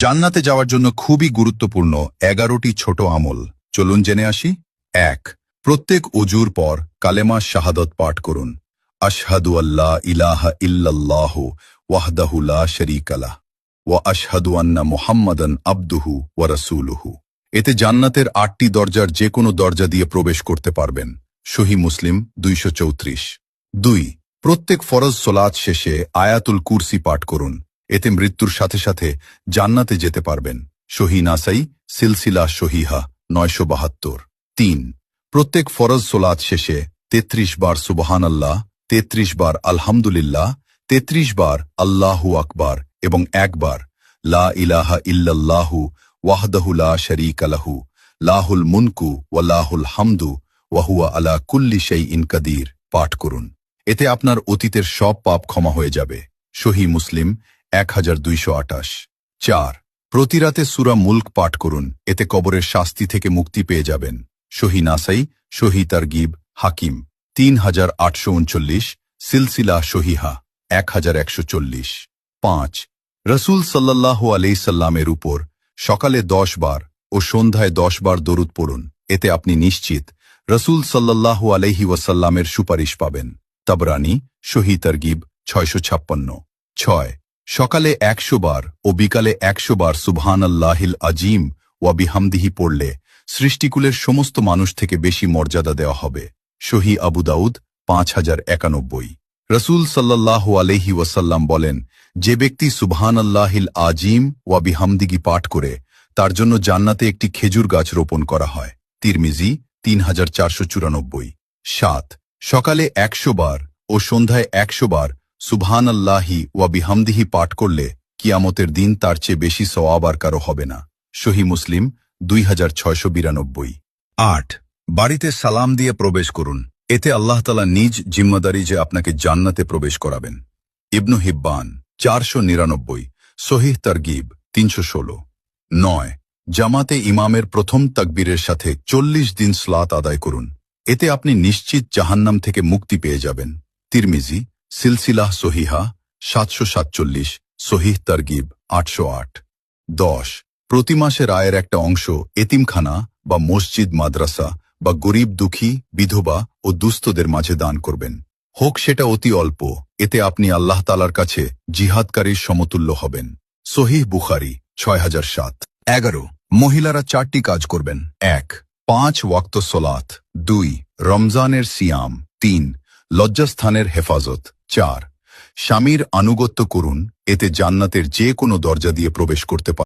জান্নাতে যাওয়ার জন্য খুবই গুরুত্বপূর্ণ 11টি ছোট আমল, চলুন জেনে আসি। 1. প্রত্যেক অজুর পর কালেমা শাহাদত পাঠ করুন। আশহাদু আল্লা ইলাহা ইল্লাল্লাহু ওয়াহদাহু লা শারীকা লাহ ওয়া আশহাদু আন্না মুহাম্মাদান আবদুহু ওয়া রাসূলুহু। এতে জান্নাতের 8টি দরজার যে কোনো দরজা দিয়ে প্রবেশ করতে পারবেন। সহিহ মুসলিম 234। 2. প্রত্যেক ফরজ সোলাত শেষে আয়াতুল কুরসি পাঠ করুন। এতে মৃত্যুর সাথে সাথে জান্নাতে যেতে পারবেন। সহিহ নাসাই সিলসিলা সহিহা 972। 3. প্রত্যেক ফরজ সোলাত শেষে 33 বার সুবহানাল্লাহ, 33 বার আলহামদুলিল্লাহ, 33 বার আল্লাহু আকবার এবং 1 বার লা ইলাহা ইল্লাল্লাহু ওয়াহদাহু লা শারীকা লাহু লাহুল মুনকু ওয়া লাহুল হামদু ওয়া হুয়া আলা কুল্লি শাইইন কাদির পাঠ করুন। এতে আপনার অতীতের সব পাপ ক্ষমা হয়ে যাবে। সহিহ মুসলিম 1228। 4. প্রতি রাতে সূরা মুলক পাঠ করুন। এতে কবরের শাস্তি থেকে মুক্তি পেয়ে যাবেন। সহিহ নাসাই সহিহ তারগিব হাকিম 3839, সিলসিলা সহিহা 1140। 5. রসুল সাল্লাল্লাহু আলাইহি সাল্লামের উপর সকালে 10 বার ও সন্ধ্যায় 10 বার দরুদ পড়ুন। এতে আপনি নিশ্চিত রসুল সাল্লাল্লাহু আলাইহি ওয়াসাল্লামের সুপারিশ পাবেন। তাবরানী সহিহ তারগিব 656। 6. সকালে 100 বার ও বিকালে 100 বার সুবহানাল্লাহিল আজিম ওয়া বিহামদিহি পড়লে সৃষ্টিকুলের সমস্ত মানুষ থেকে বেশি মর্যাদা দেওয়া হবে। সহিহ আবু দাউদ 5091। রসুল সাল্লাল্লাহু আলাইহি ওয়াসাল্লাম বলেন, যে ব্যক্তি সুবহানাল্লাহিল আজিম ওয়া বিহামদিহি পাঠ করে তার জন্য জান্নাতে একটি খেজুর গাছ রোপণ করা হয়। তিরমিজি 3494। 7. সকালে 100 বার ও সন্ধ্যায় 100 বার সুবহানাল্লাহি ওয়া বিহামদিহি পাঠ করলে কিয়ামতের দিন তার চেয়ে বেশি সওয়াব আর কারো হবে না। সহিহ মুসলিম 2692। 8. বাড়িতে সালাম দিয়ে প্রবেশ করুন। এতে আল্লাহ তাআলা নিজ জিম্মাদারি যে আপনাকে জান্নাতে প্রবেশ করাবেন। ইবনু হিব্বান 499, সহিহ তারগিব 316। 9. জামাতে ইমামের প্রথম তাকবীরের সাথে 40 দিন সালাত আদায় করুন। এতে আপনি নিশ্চিত জাহান্নাম থেকে মুক্তি পেয়ে যাবেন। তিরমিজি সিলসিলাহ সহিহা 747, সহিহ তারগিব 808। 10. প্রতি মাসের আয়ের একটা অংশ এতিমখানা বা মসজিদ, মাদ্রাসা বা গরিব, দুঃখী, বিধবা ও দুস্থদের মাঝে দান করবেন। হোক সেটা অতি অল্প, এতে আপনি আল্লাহ তাআলার কাছে জিহাদকারীর সমতুল্য হবেন। সহিহ বুখারী 6007। 11. মহিলারা 4টি কাজ করবেন। 1. 5 ওয়াক্ত সোলাত। 2. রমজানের সিয়াম। 3. লজ্জাস্থানের হেফাজত। 4. স্বামীর আনুগত্য করুন। এতে জান্নাতের যে কোনো দরজা দিয়ে প্রবেশ করতে পারেন।